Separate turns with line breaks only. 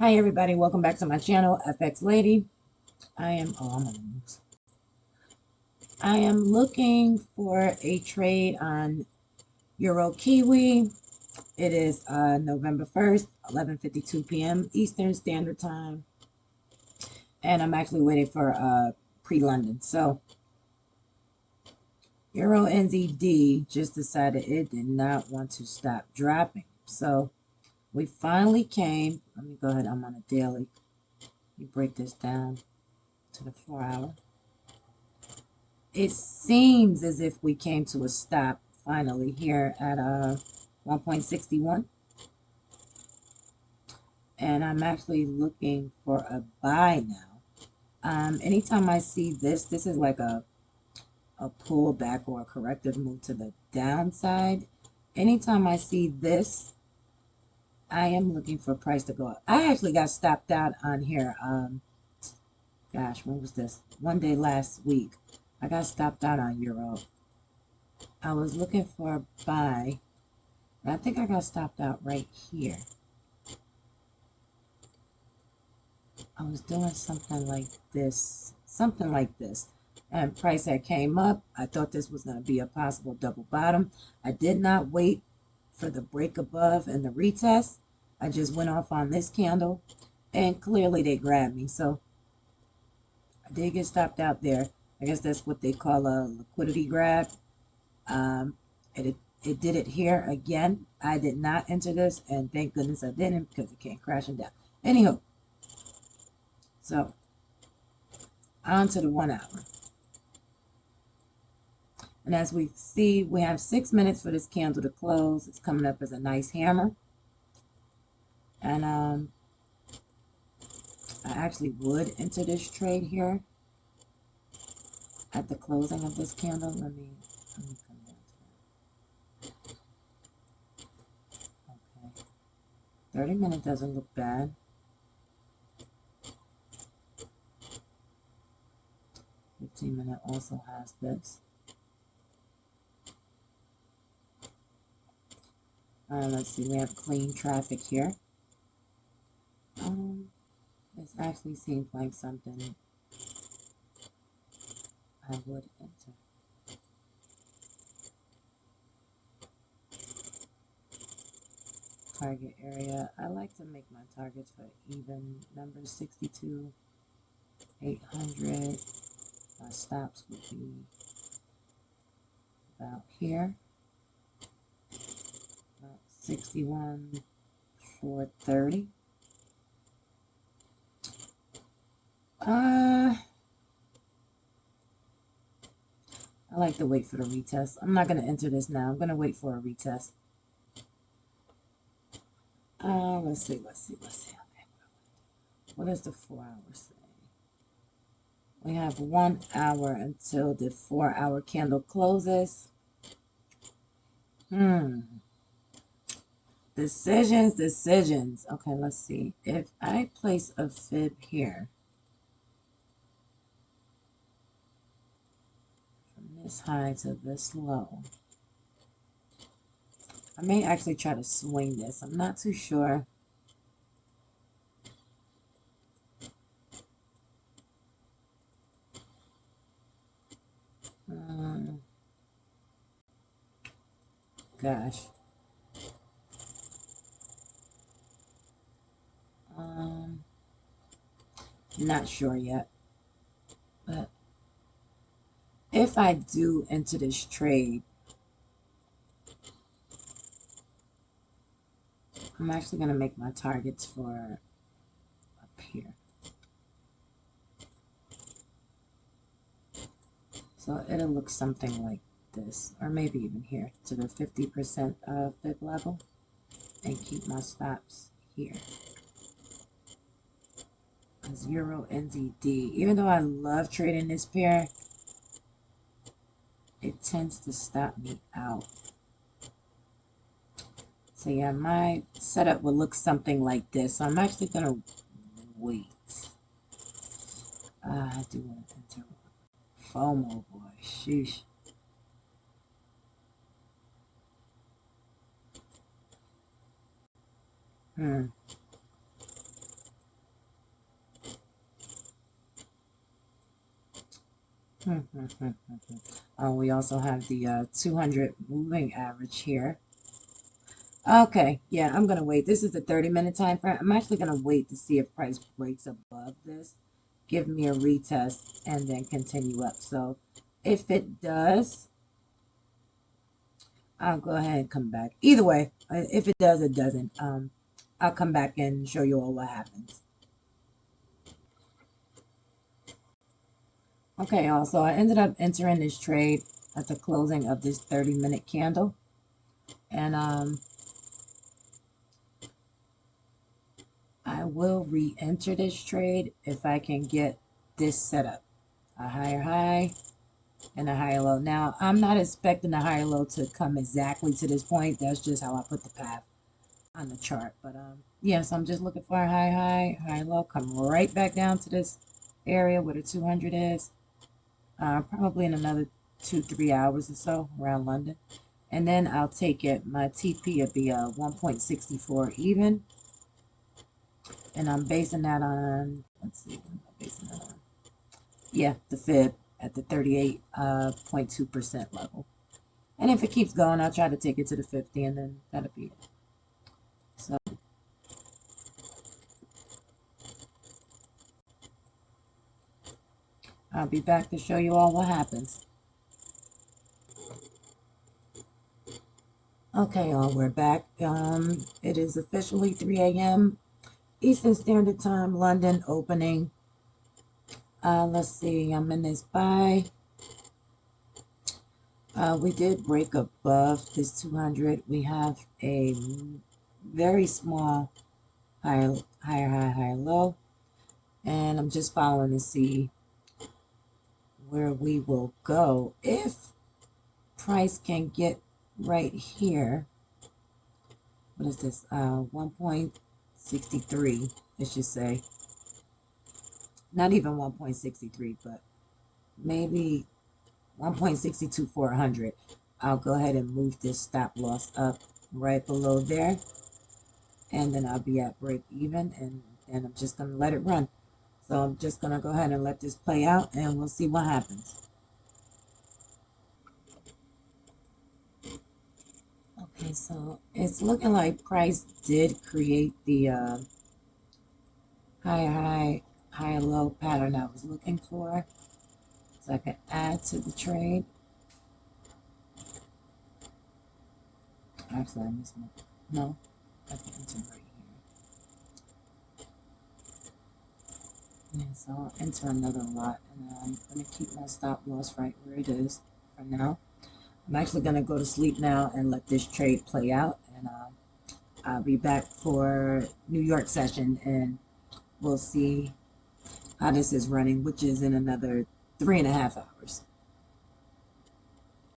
Hi everybody, welcome back to my channel, FX Lady. I am looking for a trade on Euro Kiwi. It is November 1st, 11:52 p.m. Eastern Standard Time. And I'm actually waiting for pre-London. So Euro NZD just decided it did not want to stop dropping. So we finally came. Let me go ahead, I'm on a daily. Let me break this down to the 4-hour. It seems as if we came to a stop finally here at 1.61. And I'm actually looking for a buy now. Anytime I see this is like a pullback or a corrective move to the downside. Anytime I see this, I am looking for price to go up. I actually got stopped out on here. Gosh, when was this? One day last week. I got stopped out on Euro. I was looking for a buy. I think I got stopped out right here. I was doing something like this. And price that came up. I thought this was going to be a possible double bottom. I did not wait for the break above and the retest. I just went off on this candle. And clearly they grabbed me. So I did get stopped out there. I guess that's what they call a liquidity grab. It did it here again. I did not enter this, and thank goodness I didn't because it came crashing down. Anywho, so on to the 1 hour. And as we see, we have 6 minutes for this candle to close. It's coming up as a nice hammer. And I actually would enter this trade here at the closing of this candle. Let me come down to that. Okay. 30-minute doesn't look bad. 15-minute also has this. Let's see, we have clean traffic here. This actually seems like something I would enter. Target area. I like to make my targets for even numbers. 62, 800. My stops would be about here. About 61, 430. I like to wait for the retest. I'm not going to enter this now. I'm going to wait for a retest. Let's see. Okay. What does the 4 hours say? We have 1 hour until the 4-hour candle closes. Decisions. Okay, let's see. If I place a fib here, from this high to this low, I may actually try to swing this. I'm not too sure. Gosh. Not sure yet. But if I do enter this trade, I'm actually going to make my targets for up here. So it'll look something like this, or maybe even here to the 50% fib level, and keep my stops here. As Euro NZD, even though I love trading this pair, it tends to stop me out. So yeah, my setup will look something like this. So I'm actually gonna wait. I do want to enter FOMO, boy. Sheesh. We also have the 200 moving average here. Okay, yeah, I'm gonna wait. This is the 30-minute time frame. I'm actually gonna wait to see if price breaks above this. Give me a retest and then continue up. So if it does, I'll go ahead and come back. Either way, if it does, it doesn't. I'll come back and show you all what happens. Okay, also I ended up entering this trade at the closing of this 30-minute candle. And I will re-enter this trade if I can get this set up. A higher high and a higher low. Now, I'm not expecting the higher low to come exactly to this point. That's just how I put the path on the chart. But yes, I'm just looking for a high low. Come right back down to this area where the 200 is. Probably in another 2-3 hours or so around London. And then I'll take it. My TP will be 1.64 even. And I'm basing that on, let's see, what am I basing that on? Yeah, the fib at the 38.2% level. And if it keeps going, I'll try to take it to the 50, and then that'll be it. So I'll be back to show you all what happens. Okay, y'all, we're back. It is officially 3 a.m. Eastern Standard Time, London opening. Let's see, I'm in this buy. We did break above this 200. We have a very small higher high, higher low. And I'm just following to see where we will go. If price can get right here, what is this? 1.63, I should say. Not even 1.63, but maybe 1.62400. I'll go ahead and move this stop loss up right below there. And then I'll be at break even, and I'm just going to let it run. So I'm just going to go ahead and let this play out, and we'll see what happens. Okay, so it's looking like price did create the higher low pattern I was looking for. So I can add to the trade. Actually, I missed one. No, I can enter right here. Yeah, so I'll enter another lot, and I'm going to keep my stop loss right where it is for now. I'm actually going to go to sleep now and let this trade play out, and I'll be back for New York session, and we'll see how this is running, which is in another 3.5 hours.